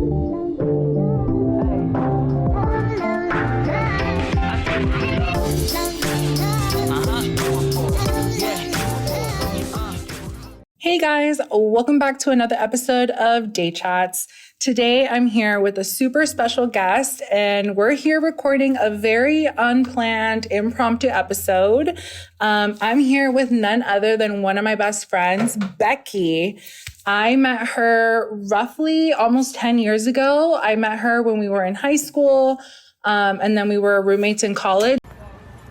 Hey guys, welcome back to another episode of Day Chats. Today I'm here with a super special guest and we're here recording a very unplanned impromptu episode. I'm here with none other than one of my best friends, Becky. I met her roughly almost 10 years ago. I met her when we were in high school, and then we were roommates in college.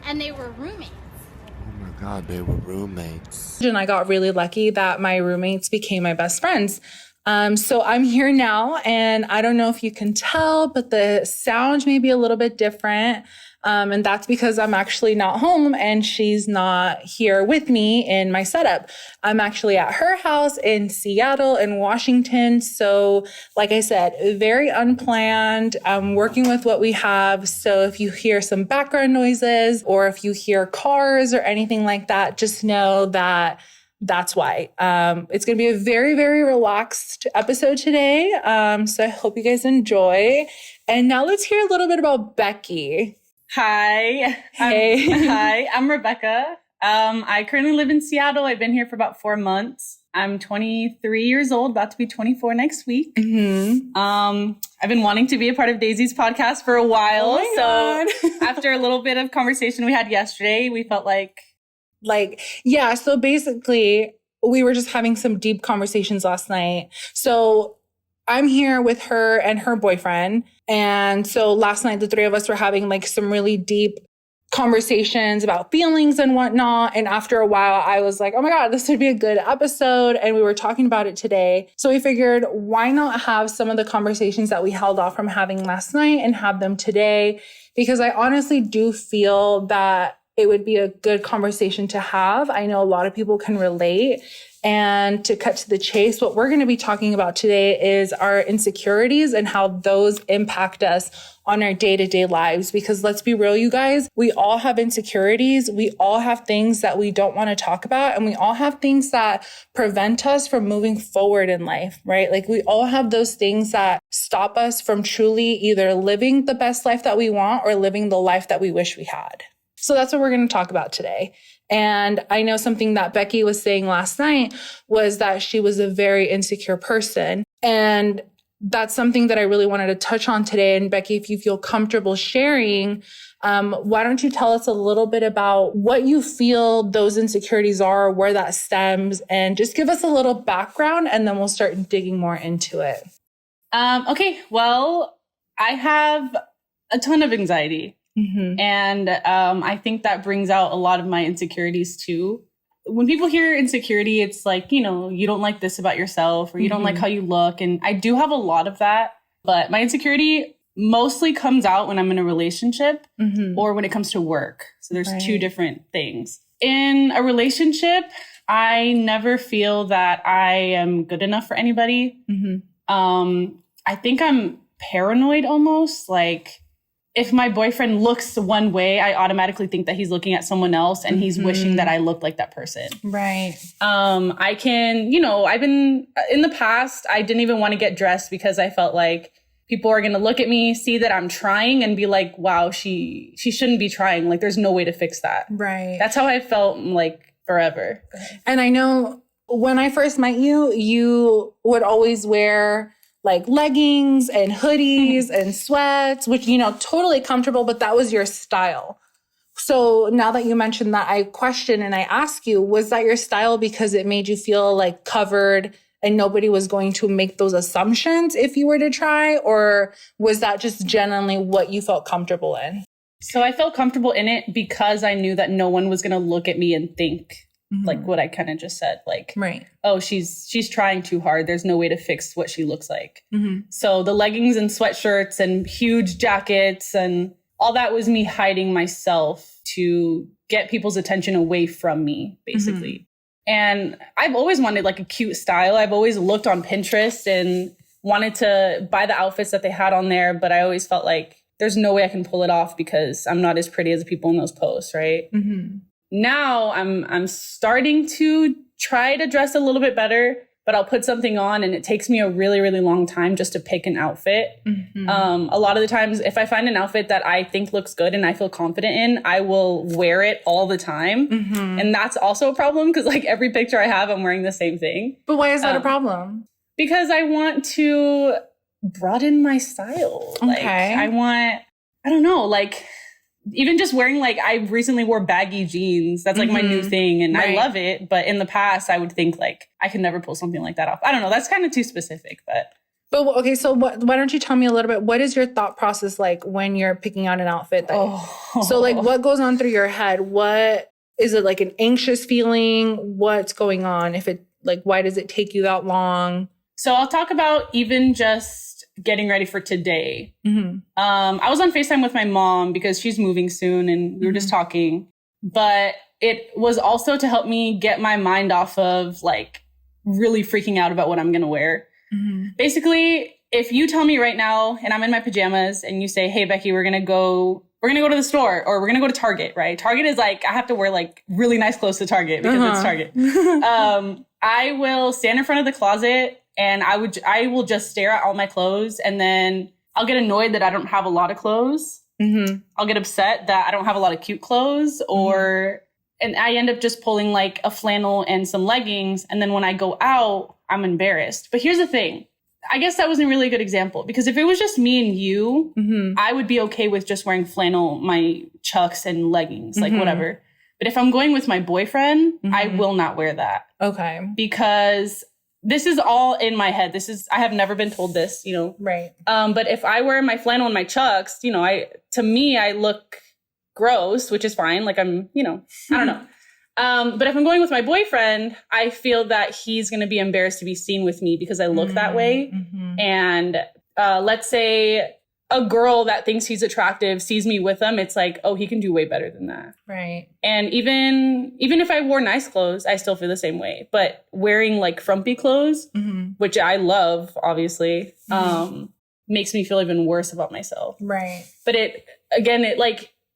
And they were roommates. Oh my God, they were roommates. And I got really lucky that my roommates became my best friends. So I'm here now, and I don't know if you can tell, but the sound may be a little bit different. And that's because I'm actually not home and she's not here with me in my setup. I'm actually at her house in Seattle in Washington. So like I said, very unplanned. I'm working with what we have. So if you hear some background noises or if you hear cars or anything like that, just know that that's why. It's going to be a very, very relaxed episode today. So I hope you guys enjoy. And now let's hear a little bit about Becky. Hi. Hey. I'm Rebecca. I currently live in Seattle. I've been here for about 4 months. I'm 23 years old, about to be 24 next week. Mm-hmm. I've been wanting to be a part of Daisy's podcast for a while. Oh my God. After a little bit of conversation we had yesterday, we felt yeah. So basically we were just having some deep conversations last night. So I'm here with her and her boyfriend. And so last night, the three of us were having like some really deep conversations about feelings and whatnot. And after a while, I was like, oh my God, this would be a good episode. And we were talking about it today. So we figured, why not have some of the conversations that we held off from having last night and have them today? Because I honestly do feel that it would be a good conversation to have. I know a lot of people can relate. And to cut to the chase, what we're going to be talking about today is our insecurities and how those impact us on our day-to-day lives. Because let's be real, you guys, we all have insecurities. We all have things that we don't want to talk about. And we all have things that prevent us from moving forward in life, right? Like we all have those things that stop us from truly either living the best life that we want or living the life that we wish we had. So that's what we're going to talk about today. And I know something that Becky was saying last night was that she was a very insecure person. And that's something that I really wanted to touch on today. And Becky, if you feel comfortable sharing, why don't you tell us a little bit about what you feel those insecurities are, where that stems, and just give us a little background and then we'll start digging more into it. okay, well, I have a ton of anxiety. Mm-hmm. And I think that brings out a lot of my insecurities too. When people hear insecurity, it's like, you know, you don't like this about yourself or you don't like how you look. And I do have a lot of that. But my insecurity mostly comes out when I'm in a relationship or when it comes to work. So there's two different things. In a relationship, I never feel that I am good enough for anybody. I think I'm paranoid almost, like, if my boyfriend looks one way, I automatically think that he's looking at someone else and he's wishing that I looked like that person. Right. I can, you know, I've been in the past, I didn't even want to get dressed because I felt like people are going to look at me, see that I'm trying and be like, wow, she shouldn't be trying. Like, there's no way to fix that. Right. That's how I felt like forever. And I know when I first met you, you would always wear like leggings and hoodies and sweats, which, you know, totally comfortable, but that was your style. So now that you mentioned that, I question and I ask you, was that your style because it made you feel like covered and nobody was going to make those assumptions if you were to try? Or was that just genuinely what you felt comfortable in? So I felt comfortable in it because I knew that no one was going to look at me and think like what I kind of just said, like, oh, she's trying too hard. There's no way to fix what she looks like. So the leggings and sweatshirts and huge jackets and all that was me hiding myself to get people's attention away from me, basically. And I've always wanted like a cute style. I've always looked on Pinterest and wanted to buy the outfits that they had on there, but I always felt like there's no way I can pull it off because I'm not as pretty as the people in those posts, right? Now I'm starting to try to dress a little bit better, but I'll put something on and it takes me a really, really long time just to pick an outfit. A lot of the times, if I find an outfit that I think looks good and I feel confident in, I will wear it all the time. And that's also a problem because like every picture I have, I'm wearing the same thing. But why is that a problem? Because I want to broaden my style. Like I don't know, like even just wearing, like, I recently wore baggy jeans. That's like my new thing. And I love it. But in the past, I would think like I could never pull something like that off. I don't know. That's kind of too specific, but okay. So why don't you tell me a little bit? What is your thought process like when you're picking out an outfit? So like what goes on through your head? What is it, like an anxious feeling? What's going on? If it like, why does it take you that long? So I'll talk about even just getting ready for today. I was on FaceTime with my mom because she's moving soon and we were just talking. But it was also to help me get my mind off of like really freaking out about what I'm going to wear. Basically, if you tell me right now and I'm in my pajamas and you say, hey, Becky, we're going to go to the store or we're going to go to Target, right? Target is like, I have to wear like really nice clothes to Target because it's Target. I will stand in front of the closet and I will just stare at all my clothes and then I'll get annoyed that I don't have a lot of clothes. I'll get upset that I don't have a lot of cute clothes and I end up just pulling like a flannel and some leggings. And then when I go out, I'm embarrassed. But here's the thing. I guess that wasn't really a good example because if it was just me and you, I would be okay with just wearing flannel, my chucks and leggings, like whatever. But if I'm going with my boyfriend, I will not wear that. Okay. Because this is all in my head. I have never been told this, you know. Right. But if I wear my flannel and my chucks, you know, to me, I look gross, which is fine. Like I'm, you know, I don't know. But if I'm going with my boyfriend, I feel that he's going to be embarrassed to be seen with me because I look that way. And let's say a girl that thinks he's attractive sees me with him. It's like, oh, he can do way better than that. Right. And even if I wore nice clothes, I still feel the same way. But wearing like frumpy clothes, which I love, obviously, makes me feel even worse about myself. Right. But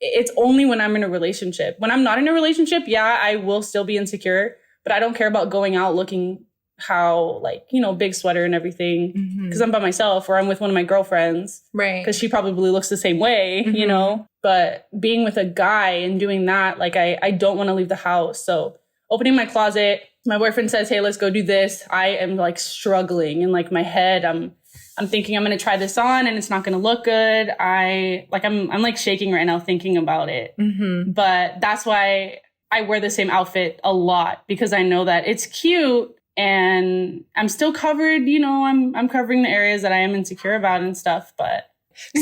it's only when I'm in a relationship. When I'm not in a relationship, yeah, I will still be insecure, but I don't care about going out looking how, like, you know, big sweater and everything because I'm by myself or I'm with one of my girlfriends. Right. Because she probably looks the same way, you know, but being with a guy and doing that, like, I don't want to leave the house. So opening my closet, my boyfriend says, hey, let's go do this. I am like struggling in like my head. I'm thinking I'm going to try this on and it's not going to look good. I'm like shaking right now thinking about it. But that's why I wear the same outfit a lot because I know that it's cute and I'm still covered. You know, I'm covering the areas that I am insecure about and stuff. But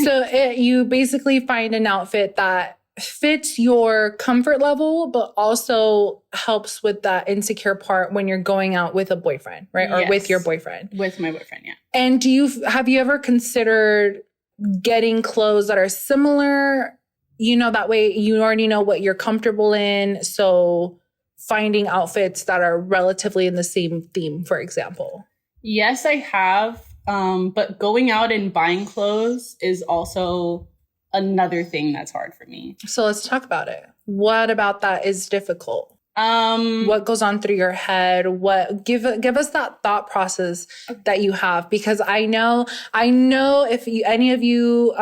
so you basically find an outfit that fits your comfort level, but also helps with that insecure part when you're going out with a boyfriend, right? Or with your boyfriend. With my boyfriend, yeah. And have you ever considered getting clothes that are similar? You know, that way you already know what you're comfortable in. So finding outfits that are relatively in the same theme, for example. Yes, I have. But going out and buying clothes is also another thing that's hard for me. So let's talk about it. What about that is difficult? What goes on through your head? Give us that thought process that you have, because I know if any of you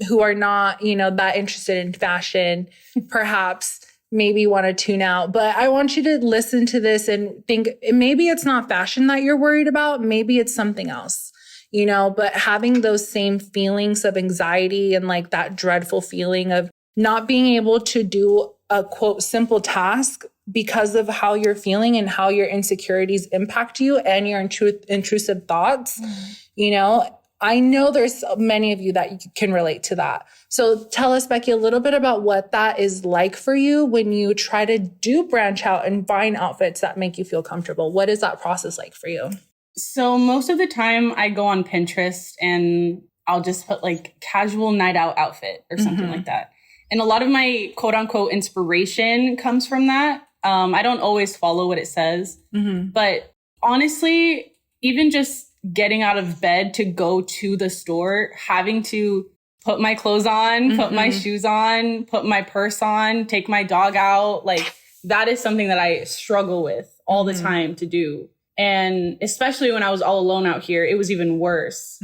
who are not, you know, that interested in fashion, perhaps maybe want to tune out. But I want you to listen to this and think maybe it's not fashion that you're worried about. Maybe it's something else. You know, but having those same feelings of anxiety and like that dreadful feeling of not being able to do a quote simple task because of how you're feeling and how your insecurities impact you and your intrusive thoughts. You know, I know there's many of you that can relate to that. So tell us, Becky, a little bit about what that is like for you when you try to branch out and find outfits that make you feel comfortable. What is that process like for you? So most of the time I go on Pinterest and I'll just put like casual night out outfit or something like that. And a lot of my quote unquote inspiration comes from that. I don't always follow what it says, but honestly, even just getting out of bed to go to the store, having to put my clothes on, put my shoes on, put my purse on, take my dog out, like that is something that I struggle with all the time to do. And especially when I was all alone out here, it was even worse.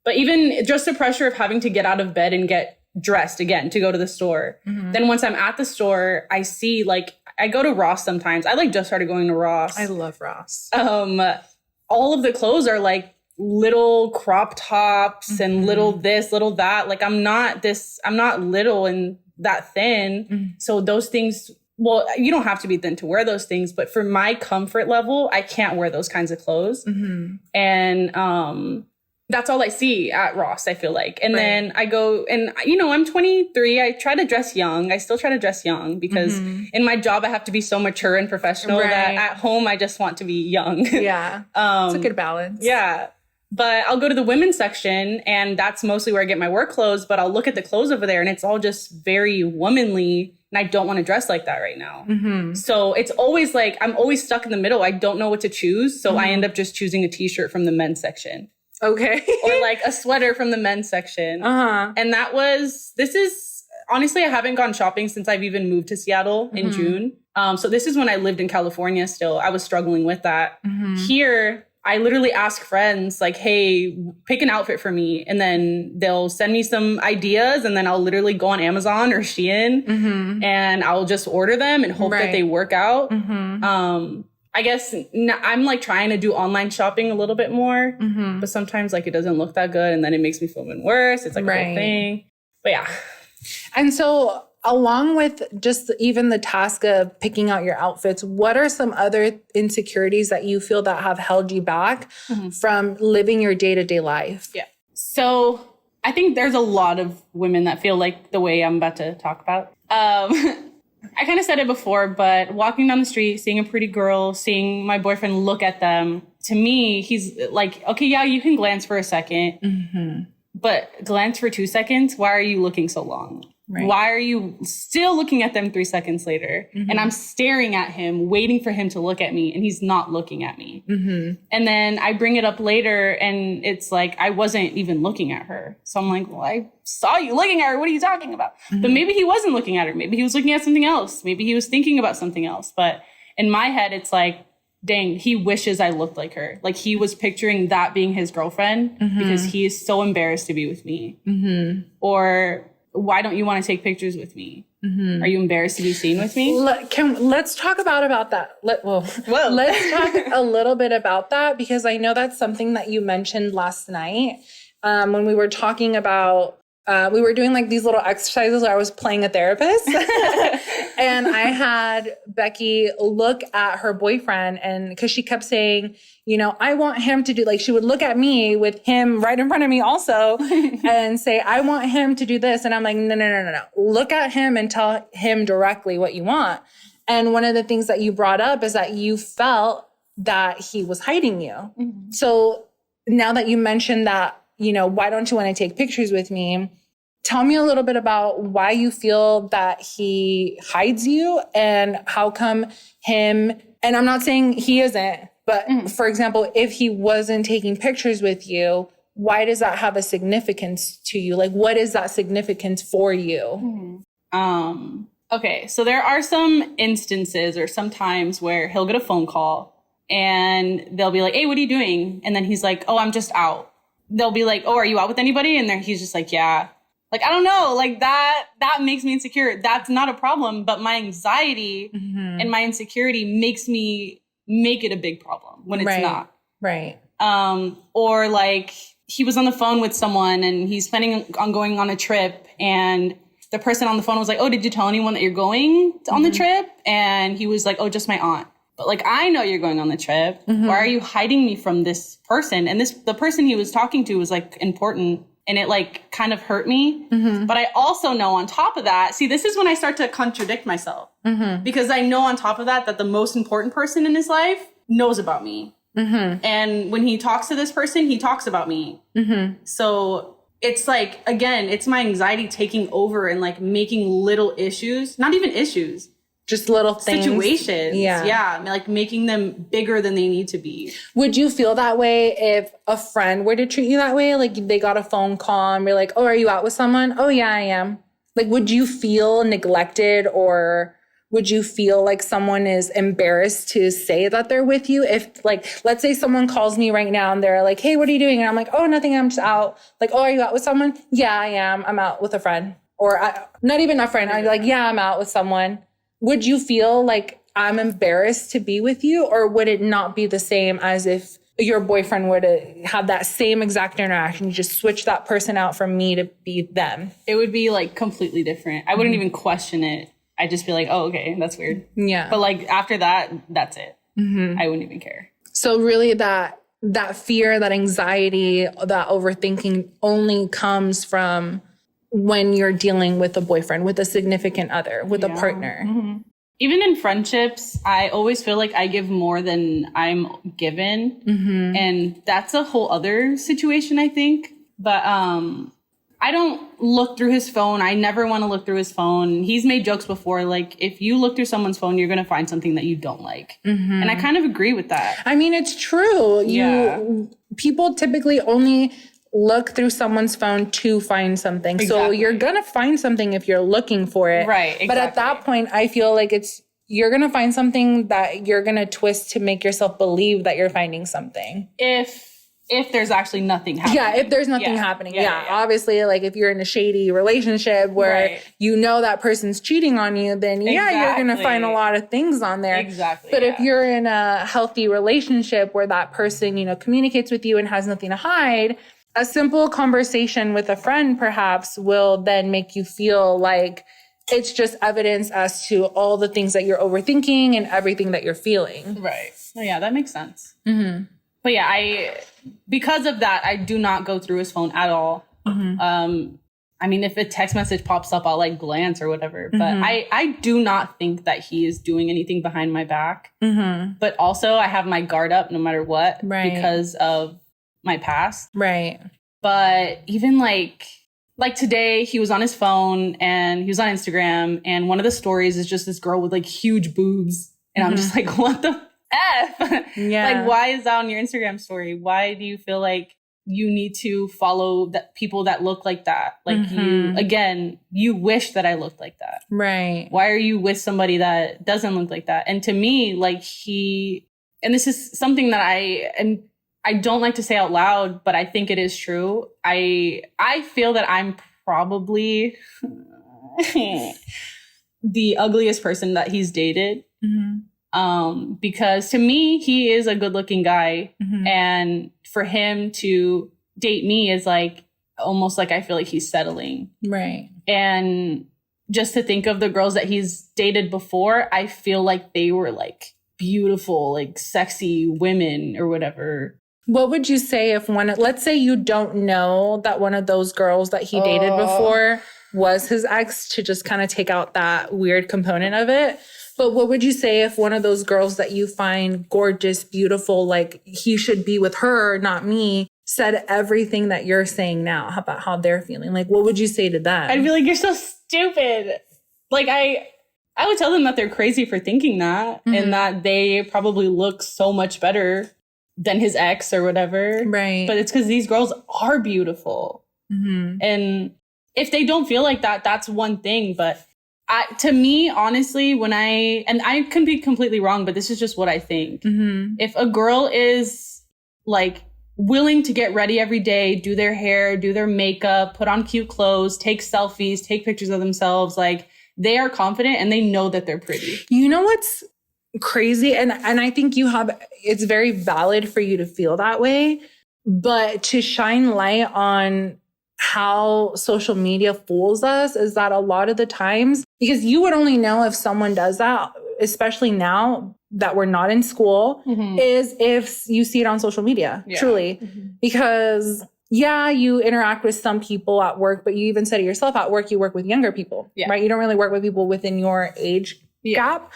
But even just the pressure of having to get out of bed and get dressed again to go to the store. Then once I'm at the store, I see like, I go to Ross sometimes. I like just started going to Ross. I love Ross. All of the clothes are like little crop tops and little this, little that. Like I'm not little and that thin. So those things, well, you don't have to be thin to wear those things, but for my comfort level, I can't wear those kinds of clothes. And that's all I see at Ross, I feel like. And then I go and, I'm 23. I try to dress young. I still try to dress young because in my job, I have to be so mature and professional that at home, I just want to be young. Yeah. It's a good balance. Yeah. But I'll go to the women's section and that's mostly where I get my work clothes. But I'll look at the clothes over there and it's all just very womanly. And I don't want to dress like that right now. So it's always like, I'm always stuck in the middle. I don't know what to choose. So I end up just choosing a t-shirt from the men's section. Okay. Or like a sweater from the men's section. And this is, honestly, I haven't gone shopping since I've even moved to Seattle in June. So this is when I lived in California still. I was struggling with that. Here, I literally ask friends like, hey, pick an outfit for me. And then they'll send me some ideas and then I'll literally go on Amazon or Shein and I'll just order them and hope that they work out. I guess I'm like trying to do online shopping a little bit more, but sometimes like it doesn't look that good and then it makes me feel even worse. It's like a whole thing. But yeah. And so along with just even the task of picking out your outfits, what are some other insecurities that you feel that have held you back from living your day-to-day life? Yeah. So I think there's a lot of women that feel like the way I'm about to talk about. I kind of said it before, but walking down the street, seeing a pretty girl, seeing my boyfriend look at them, to me, he's like, okay, yeah, you can glance for a second, but glance for 2 seconds. Why are you looking so long? Why are you still looking at them 3 seconds later? And I'm staring at him, waiting for him to look at me, and he's not looking at me. And then I bring it up later, and it's like, I wasn't even looking at her. So I'm like, well, I saw you looking at her. What are you talking about? But maybe he wasn't looking at her. Maybe he was looking at something else. Maybe he was thinking about something else. But in my head, it's like, dang, he wishes I looked like her. Like he was picturing that being his girlfriend because he is so embarrassed to be with me. Or why don't you want to take pictures with me? Are you embarrassed to be seen with me? Let's talk about that. Let's talk a little bit about that because I know that's something that you mentioned last night when we were talking about, we were doing like these little exercises where I was playing a therapist and I had Becky look at her boyfriend and because she kept saying, I want him to do, like she would look at me with him right in front of me also and say, I want him to do this. And I'm like, no. Look at him and tell him directly what you want. And one of the things that you brought up is that you felt that he was hiding you. So now that you mentioned that, why don't you want to take pictures with me? Tell me a little bit about why you feel that he hides you and how come him, and I'm not saying he isn't, but for example, if he wasn't taking pictures with you, why does that have a significance to you? Like, what is that significance for you? Okay, so there are some instances or some times where he'll get a phone call and they'll be like, hey, what are you doing? And then he's like, oh, I'm just out. They'll be like, oh, are you out with anybody? And then he's just like, yeah. Like, I don't know, like that makes me insecure. That's not a problem. But my anxiety and my insecurity makes me make it a big problem when it's not. Right. Or like he was on the phone with someone and he's planning on going on a trip and the person on the phone was like, oh, did you tell anyone that you're going on the trip? And he was like, oh, just my aunt. But like, I know you're going on the trip. Why are you hiding me from this person? And the person he was talking to was like important. And it like kind of hurt me. But I also know on top of that, see, this is when I start to contradict myself. Because I know on top of that the most important person in his life knows about me. And when he talks to this person, he talks about me. So it's like, again, it's my anxiety taking over and like making little issues, not even issues, just little things. Situations. Yeah. Like making them bigger than they need to be. Would you feel that way if a friend were to treat you that way? Like they got a phone call and you're like, oh, are you out with someone? Oh, yeah, I am. Like, would you feel neglected or would you feel like someone is embarrassed to say that they're with you? If like, let's say someone calls me right now and they're like, hey, what are you doing? And I'm like, oh, nothing. I'm just out. Like, oh, are you out with someone? Yeah, I am. I'm out with a friend. Or not even a friend. I'm like, yeah, I'm out with someone. Would you feel like I'm embarrassed to be with you? Or would it not be the same as if your boyfriend would have that same exact interaction? You just switch that person out from me to be them. It would be like completely different. I wouldn't even question it. I'd just be like, oh, okay, that's weird. Yeah. But like after that, that's it. I wouldn't even care. So really that fear, that anxiety, that overthinking only comes from when you're dealing with a boyfriend, with a significant other, with a partner. Even in friendships, I always feel like I give more than I'm given. And that's a whole other situation, I think. But I don't look through his phone. I never want to look through his phone. He's made jokes before, like, if you look through someone's phone, you're going to find something that you don't like. And I kind of agree with that. I mean, it's true. People typically only look through someone's phone to find something. Exactly. So you're going to find something if you're looking for it. Right, exactly. But at that point, I feel like you're going to find something that you're going to twist to make yourself believe that you're finding something. If there's actually nothing happening. Yeah, if there's nothing happening. Yeah. Obviously, like if you're in a shady relationship where you know that person's cheating on you, then you're going to find a lot of things on there. Exactly. But if you're in a healthy relationship where that person, communicates with you and has nothing to hide, a simple conversation with a friend perhaps will then make you feel like it's just evidence as to all the things that you're overthinking and everything that you're feeling. Right. Oh, yeah, that makes sense. But yeah, because of that, I do not go through his phone at all. I mean, if a text message pops up, I'll like glance or whatever. But I do not think that he is doing anything behind my back. But also I have my guard up no matter what because of my past. Right. But even like today, he was on his phone and he was on Instagram. And one of the stories is just this girl with like huge boobs. And I'm just like, what the F? Yeah. Like, why is that on your Instagram story? Why do you feel like you need to follow people that look like that? Like you wish that I looked like that. Right. Why are you with somebody that doesn't look like that? And to me, like and this is something that I don't like to say out loud, but I think it is true. I feel that I'm probably the ugliest person that he's dated. Because to me, he is a good looking guy. And for him to date me is like, almost like I feel like he's settling. Right. And just to think of the girls that he's dated before, I feel like they were like beautiful, like sexy women or whatever. What would you say if let's say you don't know that one of those girls that he dated before was his ex, to just kind of take out that weird component of it. But what would you say if one of those girls that you find gorgeous, beautiful, like he should be with her, not me, said everything that you're saying now about how they're feeling? Like, what would you say to them? I'd be like, you're so stupid. Like, I would tell them that they're crazy for thinking that and that they probably look so much better than his ex or whatever. Right. But it's because these girls are beautiful. And if they don't feel like that, that's one thing. But to me, honestly, and I can be completely wrong, but this is just what I think. If a girl is like willing to get ready every day, do their hair, do their makeup, put on cute clothes, take selfies, take pictures of themselves, like they are confident and they know that they're pretty. You know what's crazy? And I think it's very valid for you to feel that way, but to shine light on how social media fools us is that a lot of the times, because you would only know if someone does that, especially now that we're not in school, is if you see it on social media, truly. Because you interact with some people at work, but you even said it yourself, at work, you work with younger people, right? You don't really work with people within your age gap.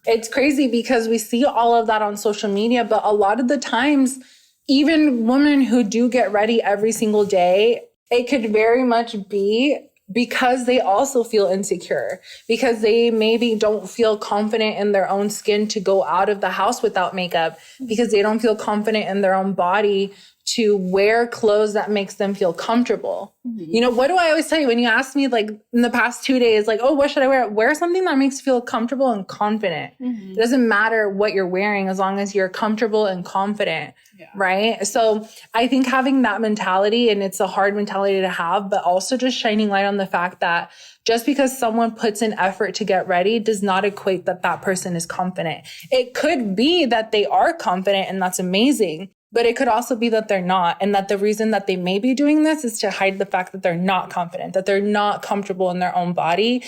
It's crazy because we see all of that on social media, but a lot of the times, even women who do get ready every single day, it could very much be because they also feel insecure, because they maybe don't feel confident in their own skin to go out of the house without makeup, because they don't feel confident in their own body to wear clothes that makes them feel comfortable. You know, what do I always tell you when you ask me, like, in the past 2 days, like, oh, what should I wear? Wear something that makes you feel comfortable and confident. It doesn't matter what you're wearing as long as you're comfortable and confident. Right? So I think having that mentality, and it's a hard mentality to have, but also just shining light on the fact that just because someone puts in effort to get ready does not equate that that person is confident. It could be that they are confident, and that's amazing. But it could also be that they're not. And that the reason that they may be doing this is to hide the fact that they're not confident, that they're not comfortable in their own body.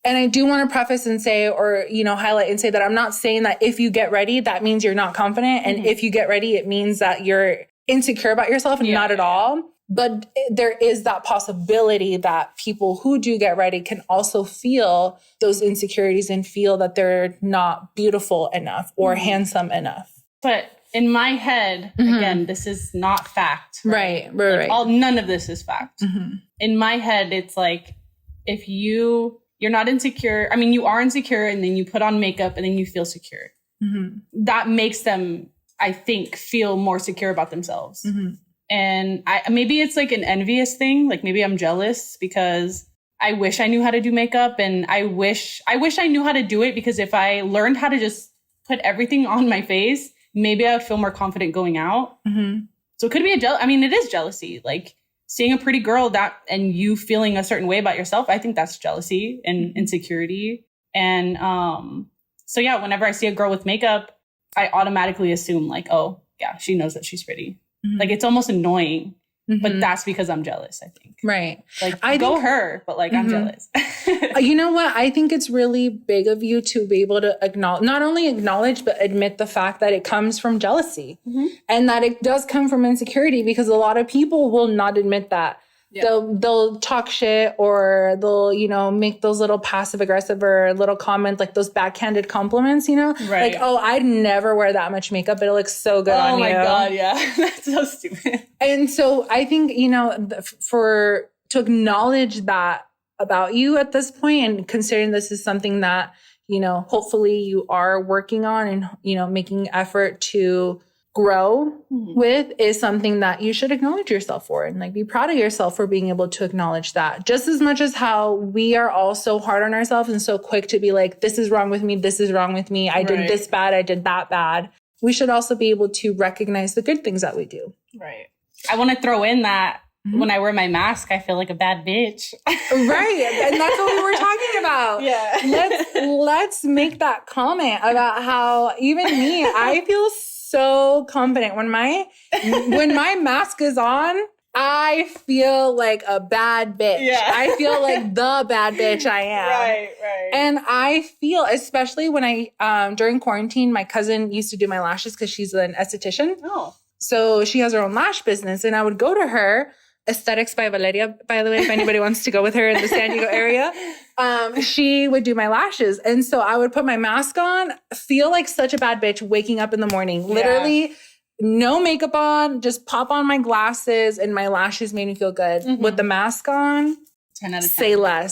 And I do want to preface and say, or, you know, highlight and say that I'm not saying that if you get ready, that means you're not confident. And if you get ready, it means that you're insecure about yourself, and not at all. But there is that possibility that people who do get ready can also feel those insecurities and feel that they're not beautiful enough or handsome enough. But in my head, again, this is not fact. Right. None of this is fact. In my head, it's like, if you're not insecure, I mean, you are insecure, and then you put on makeup and then you feel secure. That makes them, I think, feel more secure about themselves. And maybe it's like an envious thing. Like, maybe I'm jealous because I wish I knew how to do makeup, and I wish I knew how to do it, because if I learned how to just put everything on my face, maybe I would feel more confident going out. So it could be it is jealousy. Like, seeing a pretty girl and you feeling a certain way about yourself, I think that's jealousy and insecurity. And so yeah, whenever I see a girl with makeup, I automatically assume, like, oh yeah, she knows that she's pretty. Like, it's almost annoying, but that's because I'm jealous, I think. Right. Like, her, but like, I'm jealous. You know what? I think it's really big of you to be able to not only acknowledge, but admit the fact that it comes from jealousy and that it does come from insecurity, because a lot of people will not admit that. They'll talk shit, or they'll, you know, make those little passive aggressive or little comments, like those backhanded compliments, you know, like, oh, I'd never wear that much makeup, but it looks so good on you. Oh my God. Yeah. That's so stupid. And so I think, you know, to acknowledge that about you at this point, and considering this is something that, you know, hopefully you are working on and, you know, making effort to grow with, is something that you should acknowledge yourself for, and like be proud of yourself for being able to acknowledge that, just as much as how we are all so hard on ourselves and so quick to be like, this is wrong with me. This is wrong with me. I did this bad. I did that bad. We should also be able to recognize the good things that we do. Right. I want to throw in that when I wear my mask, I feel like a bad bitch. Right. And that's what we were talking about. Yeah. Let's make that comment about how even me, I feel so confident when my mask is on. I feel like a bad bitch. Yeah. I feel like the bad bitch I am. Right. And I feel, especially when during quarantine, my cousin used to do my lashes because she's an esthetician. Oh. So she has her own lash business, and I would go to her, Aesthetics by Valeria, by the way, if anybody wants to go with her in the San Diego area. She would do my lashes. And so I would put my mask on, feel like such a bad bitch waking up in the morning, literally no makeup on, just pop on my glasses, and my lashes made me feel good. With the mask on, 10 out of 10. Say less.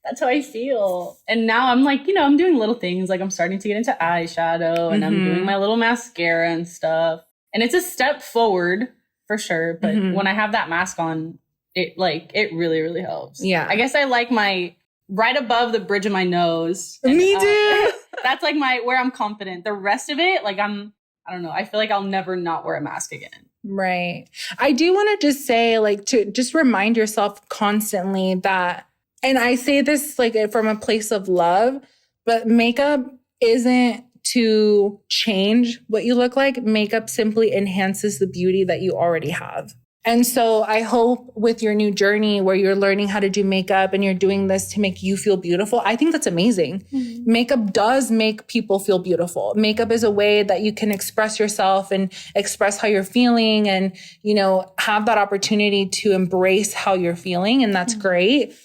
That's how I feel. And now I'm like, you know, I'm doing little things. Like, I'm starting to get into eyeshadow, and I'm doing my little mascara and stuff. And it's a step forward for sure. But when I have that mask on, it really, really helps. Yeah. I guess I like my right above the bridge of my nose. And, me too. That's like where I'm confident. The rest of it, like, I don't know. I feel like I'll never not wear a mask again. Right. I do want to just say, like, to just remind yourself constantly that, and I say this like from a place of love, but makeup isn't to change what you look like. Makeup simply enhances the beauty that you already have. And so I hope with your new journey where you're learning how to do makeup and you're doing this to make you feel beautiful, I think that's amazing. Makeup does make people feel beautiful. Makeup is a way that you can express yourself and express how you're feeling, and, you know, have that opportunity to embrace how you're feeling. And that's great.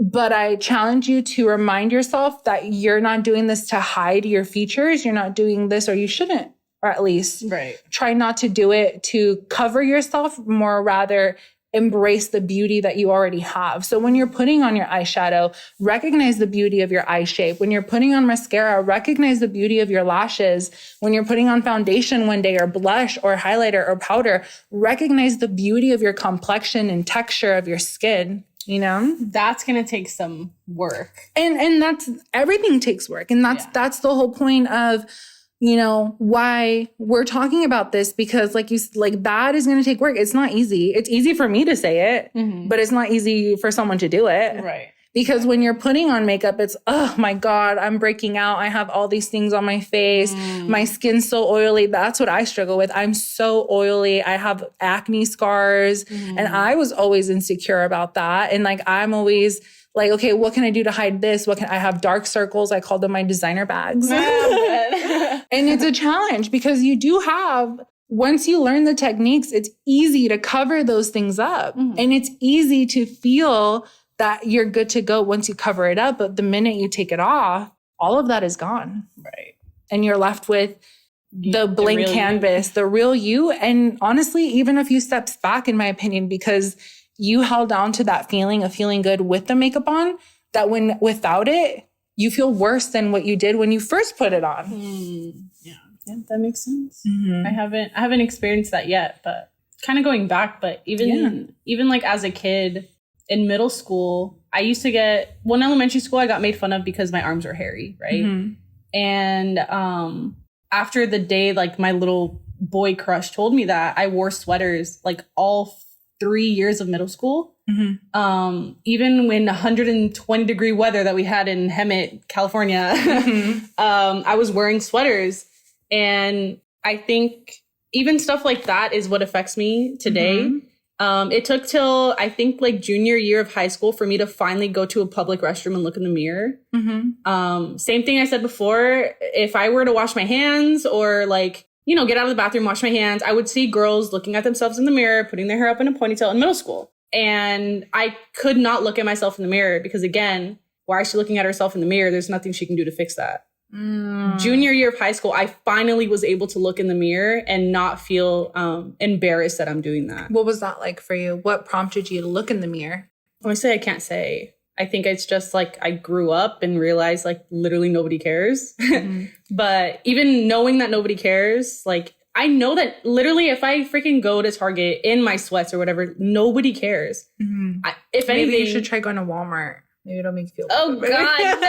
But I challenge you to remind yourself that you're not doing this to hide your features. You're not doing this, or you shouldn't, or at least try not to do it to cover yourself, more rather embrace the beauty that you already have. So when you're putting on your eyeshadow, recognize the beauty of your eye shape. When you're putting on mascara, recognize the beauty of your lashes. When you're putting on foundation one day or blush or highlighter or powder, recognize the beauty of your complexion and texture of your skin. You know, that's going to take some work. And that's, everything takes work. And that's the whole point of, you know, why we're talking about this, because like that is going to take work. It's not easy. It's easy for me to say it, but it's not easy for someone to do it. Right. Because when you're putting on makeup, it's, oh my God, I'm breaking out. I have all these things on my face. My skin's so oily. That's what I struggle with. I'm so oily. I have acne scars. And I was always insecure about that. And like, I'm always like, okay, what can I do to hide this? I have dark circles. I call them my designer bags. And it's a challenge because you do have, once you learn the techniques, it's easy to cover those things up. And it's easy to feel that you're good to go once you cover it up. But the minute you take it off, all of that is gone. Right. And you're left with the blank canvas, the real you. And honestly, even a few steps back, in my opinion, because you held on to that feeling of feeling good with the makeup on, that when without it, you feel worse than what you did when you first put it on. Yeah, that makes sense. I haven't experienced that yet, but kind of going back, but even like as a kid, in middle school, I used to get, in elementary school, I got made fun of because my arms were hairy, right? And after the day, like my little boy crush told me that, I wore sweaters like all 3 years of middle school. Even when 120 degree weather that we had in Hemet, California, I was wearing sweaters. And I think even stuff like that is what affects me today. It took till I think like junior year of high school for me to finally go to a public restroom and look in the mirror. Same thing I said before. If I were to wash my hands or like, you know, get out of the bathroom, wash my hands, I would see girls looking at themselves in the mirror, putting their hair up in a ponytail in middle school. And I could not look at myself in the mirror because, again, why is she looking at herself in the mirror? There's nothing she can do to fix that. Junior year of high school, I finally was able to look in the mirror and not feel embarrassed that I'm doing that. What was that like for you? What prompted you to look in the mirror? Honestly, I can't say. I think it's just like I grew up and realized like literally nobody cares. But even knowing that nobody cares, like I know that literally if I freaking go to Target in my sweats or whatever, nobody cares. If anything, maybe you should try going to Walmart. Maybe it'll make you feel better. God,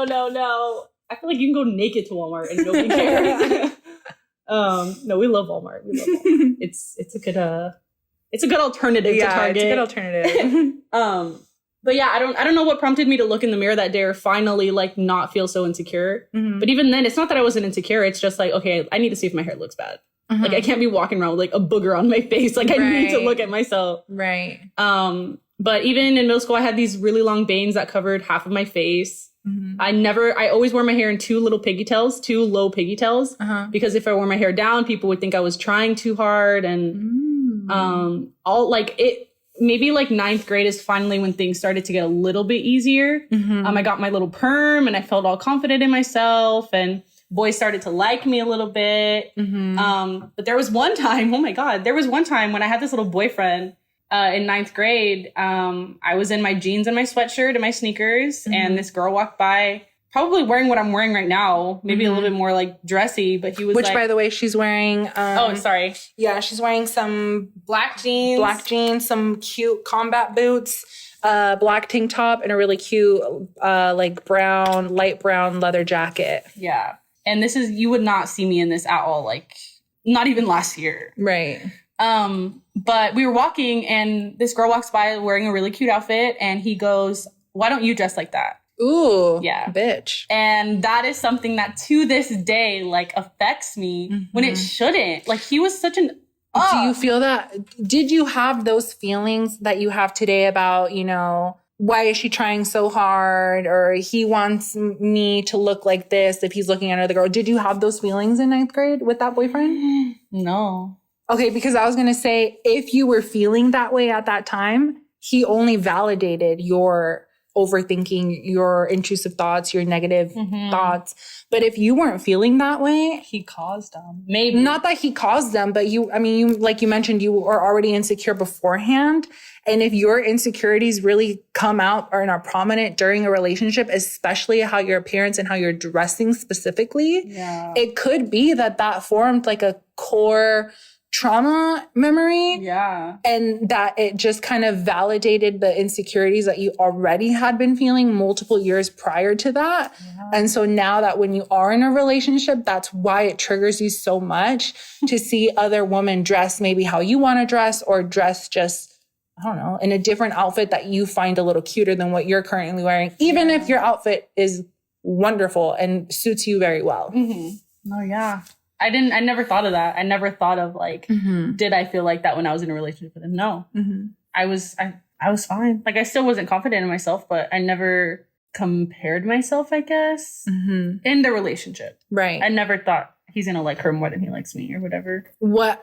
no. No. I feel like you can go naked to Walmart and nobody cares. No, we love Walmart. It's a good alternative to Target. It's a good alternative. But yeah, I don't know what prompted me to look in the mirror that day or finally like not feel so insecure. But even then, it's not that I wasn't insecure. It's just like, okay, I need to see if my hair looks bad. Like I can't be walking around with like a booger on my face. Like I need to look at myself. Right. But even in middle school, I had these really long bangs that covered half of my face. I always wore my hair in two low pigtails, because if I wore my hair down, people would think I was trying too hard. And all like it, maybe like 9th grade is finally when things started to get a little bit easier. I got my little perm and I felt all confident in myself and boys started to like me a little bit. But there was one time, when I had this little boyfriend in 9th grade. I was in my jeans and my sweatshirt and my sneakers, and this girl walked by, probably wearing what I'm wearing right now, maybe a little bit more like dressy, but he was by the way, she's wearing... Yeah, she's wearing some black jeans, some cute combat boots, black tank top, and a really cute light brown leather jacket. Yeah. And you would not see me in this at all, like not even last year. Right. But we were walking and this girl walks by wearing a really cute outfit and he goes, "Why don't you dress like that?" Ooh, yeah, bitch. And that is something that to this day, like, affects me when it shouldn't. Like, he was such an... Do you feel that? Did you have those feelings that you have today about, you know, why is she trying so hard? Or he wants me to look like this if he's looking at another girl. Did you have those feelings in 9th grade with that boyfriend? No. Okay, because I was going to say, if you were feeling that way at that time, he only validated your overthinking, your intrusive thoughts, your negative thoughts. But if you weren't feeling that way, he caused them. Maybe not that he caused them, but you, like you mentioned, you are already insecure beforehand. And if your insecurities really come out or are prominent during a relationship, especially how your appearance and how you're dressing specifically, it could be that formed like a core trauma memory. Yeah. And that it just kind of validated the insecurities that you already had been feeling multiple years prior to that. Yeah. And so now that when you are in a relationship, that's why it triggers you so much to see other women dress maybe how you want to dress, or dress just, I don't know, in a different outfit that you find a little cuter than what you're currently wearing, even if your outfit is wonderful and suits you very well. Oh, yeah. I never thought of that. I never thought of like, did I feel like that when I was in a relationship with him? No. I was fine. Like, I still wasn't confident in myself, but I never compared myself, I guess, in the relationship. Right. I never thought he's going to like her more than he likes me or whatever.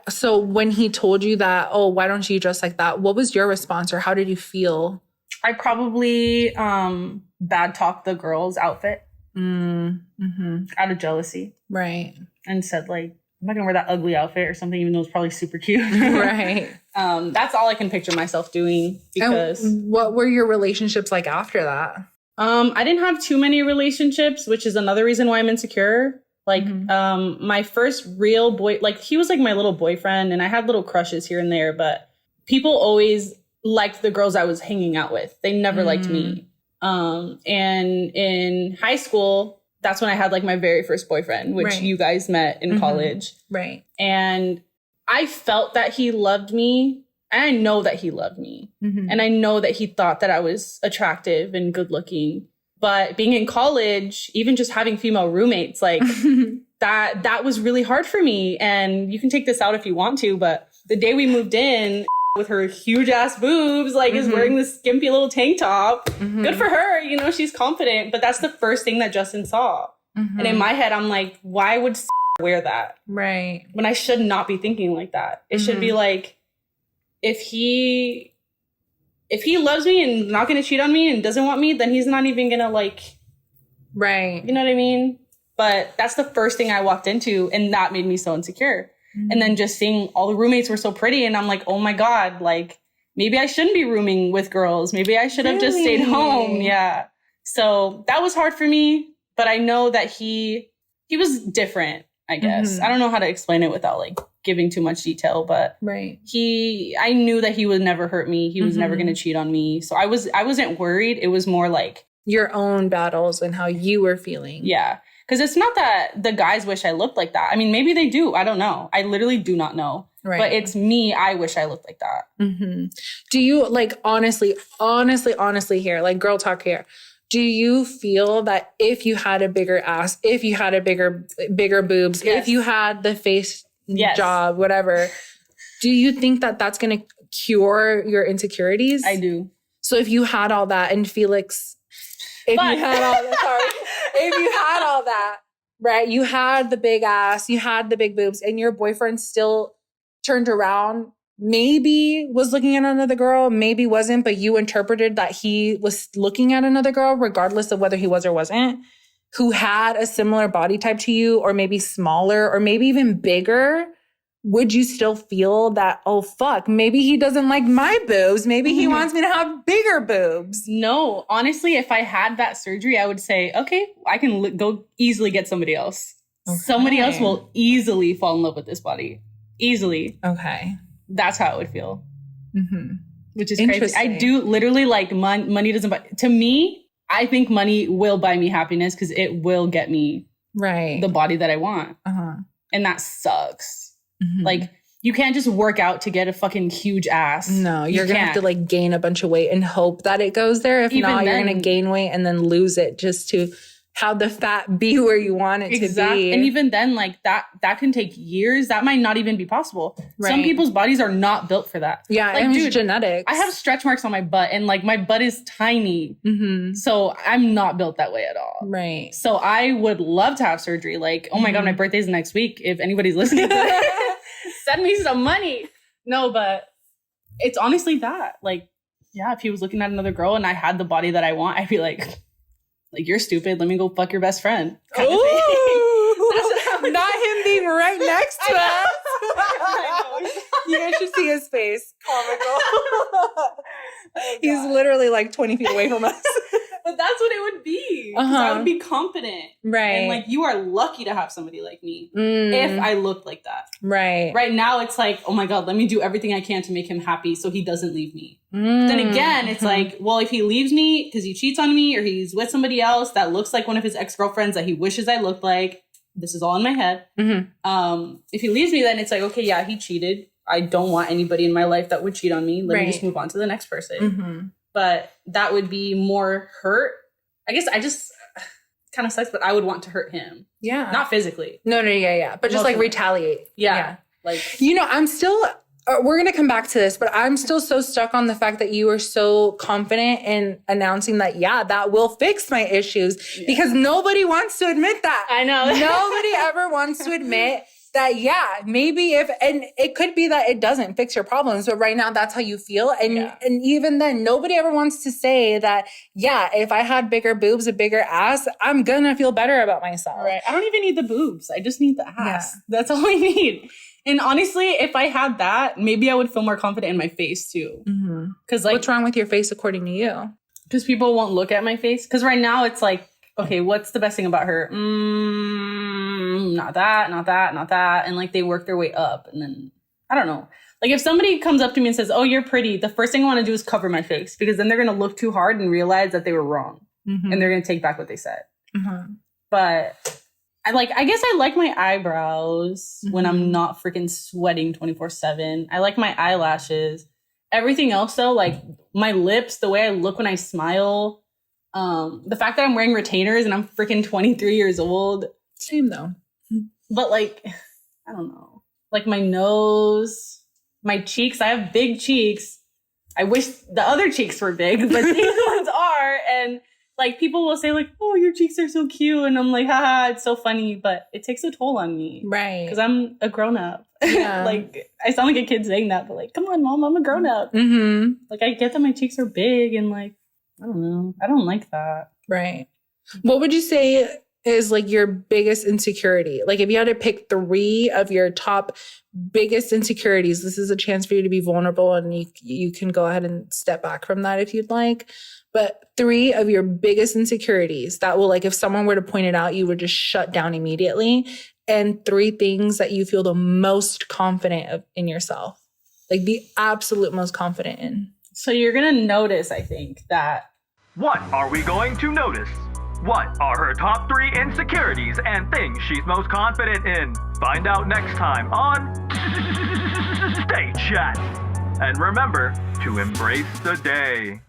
So when he told you that, oh, why don't you dress like that? What was your response, or how did you feel? I probably bad talked the girl's outfit out of jealousy. Right. And said like, I'm not going to wear that ugly outfit or something, even though it's probably super cute. Right. That's all I can picture myself doing. Because and what were your relationships like after that? I didn't have too many relationships, which is another reason why I'm insecure. Like, my first real boy, like, he was like my little boyfriend, and I had little crushes here and there, but people always liked the girls I was hanging out with. They never liked me. And in high school, that's when I had like my very first boyfriend, which you guys met in college. Right. And I felt that he loved me. And I know that he loved me. And I know that he thought that I was attractive and good looking. But being in college, even just having female roommates, like that was really hard for me. And you can take this out if you want to, but the day we moved in, with her huge ass boobs, like is wearing this skimpy little tank top. Good for her. You know, she's confident, but that's the first thing that Justin saw. And in my head, I'm like, why would wear that? Right. When I should not be thinking like that. It should be like, if he loves me and not going to cheat on me and doesn't want me, then he's not even going to like, right. You know what I mean? But that's the first thing I walked into, and that made me so insecure. And then just seeing all the roommates were so pretty, and I'm like, oh my God, like maybe I shouldn't be rooming with girls. Maybe I should have just stayed home. Yeah. So that was hard for me, but I know that he was different, I guess. I don't know how to explain it without like giving too much detail, but I knew that he would never hurt me. He was never going to cheat on me. So I wasn't worried. It was more like your own battles and how you were feeling. Yeah. Because it's not that the guys wish I looked like that. I mean, maybe they do. I don't know. I literally do not know. Right. But it's me. I wish I looked like that. Do you, like, honestly here, like girl talk here, do you feel that if you had a bigger ass, if you had a bigger boobs, if you had the face job, whatever, do you think that that's going to cure your insecurities? I do. So if you had all that, and Felix... If you had all that, right? You had the big ass, you had the big boobs, and your boyfriend still turned around, maybe was looking at another girl, maybe wasn't, but you interpreted that he was looking at another girl, regardless of whether he was or wasn't, who had a similar body type to you, or maybe smaller, or maybe even bigger. Would you still feel that, oh, fuck, maybe he doesn't like my boobs. Maybe he wants me to have bigger boobs. No, honestly, if I had that surgery, I would say, okay, I can go easily get somebody else. Okay. Somebody else will easily fall in love with this body. Easily. Okay. That's how it would feel. Which is crazy. I do literally like money doesn't buy. To me, I think money will buy me happiness because it will get me the body that I want. And that sucks. Like, you can't just work out to get a fucking huge ass. No, you're going to have to like gain a bunch of weight and hope that it goes there. If even not, you're going to gain weight and then lose it just to have the fat be where you want it to be. And even then, like that can take years. That might not even be possible. Some people's bodies are not built for that. Yeah, like, dude, genetics. I have stretch marks on my butt, and like my butt is tiny. So I'm not built that way at all. Right. So I would love to have surgery. Like, oh my God, my birthday's next week. If anybody's listening to this, send me some money. No, but it's honestly that. Like, Yeah, if he was looking at another girl and I had the body that I want, I'd be like you're stupid. Let me go fuck your best friend. Kind of thing. Not him being right next to us. You guys should see his face. Comical. He's literally like 20 feet away from us. But that's what it would be. I would be confident. Right. And like, you are lucky to have somebody like me if I looked like that. Right. Right now, it's like, oh my God, let me do everything I can to make him happy so he doesn't leave me. But then again, it's like, well, if he leaves me because he cheats on me or he's with somebody else that looks like one of his ex-girlfriends that he wishes I looked like, this is all in my head. If he leaves me, then it's like, okay, yeah, he cheated. I don't want anybody in my life that would cheat on me. Let me just move on to the next person. But that would be more hurt. I guess I just kind of sucks, but I would want to hurt him. Yeah. Not physically. No, yeah. But just like retaliate. Yeah. Like, I'm still, we're going to come back to this, but I'm still so stuck on the fact that you were so confident in announcing that, that will fix my issues because nobody wants to admit that. I know. Nobody ever wants to admit that, maybe and it could be that it doesn't fix your problems, but right now that's how you feel. And even then, nobody ever wants to say that, if I had bigger boobs, a bigger ass, I'm gonna feel better about myself. Right. I don't even need the boobs. I just need the ass. Yeah. That's all I need. And honestly, if I had that, maybe I would feel more confident in my face too. Because what's wrong with your face according to you? Because people won't look at my face. Because right now it's like, okay, what's the best thing about her? Not that. And like they work their way up. And then, I don't know. Like if somebody comes up to me and says, oh, you're pretty, the first thing I want to do is cover my face because then they're going to look too hard and realize that they were wrong. And they're going to take back what they said. But I guess I like my eyebrows when I'm not freaking sweating 24/7. I like my eyelashes. Everything else though, like my lips, the way I look when I smile, the fact that I'm wearing retainers and I'm freaking 23 years old. Same though. But like, I don't know. Like my nose, my cheeks, I have big cheeks. I wish the other cheeks were big, but these ones are. And like people will say like, oh, your cheeks are so cute. And I'm like, haha, it's so funny. But it takes a toll on me. Right. Because I'm a grown up. Yeah. Like I sound like a kid saying that, but like, come on, mom, I'm a grown up. Like I get that my cheeks are big and like, I don't know. I don't like that. Right. What would you say is like your biggest insecurity? Like if you had to pick 3 of your top biggest insecurities, this is a chance for you to be vulnerable and you can go ahead and step back from that if you'd like. But 3 of your biggest insecurities that will, like if someone were to point it out, you would just shut down immediately. And 3 things that you feel the most confident in yourself. Like the absolute most confident in. So you're going to notice, I think, that... What are we going to notice? What are her top 3 insecurities and things she's most confident in? Find out next time on Stay Chat. And remember to embrace the day.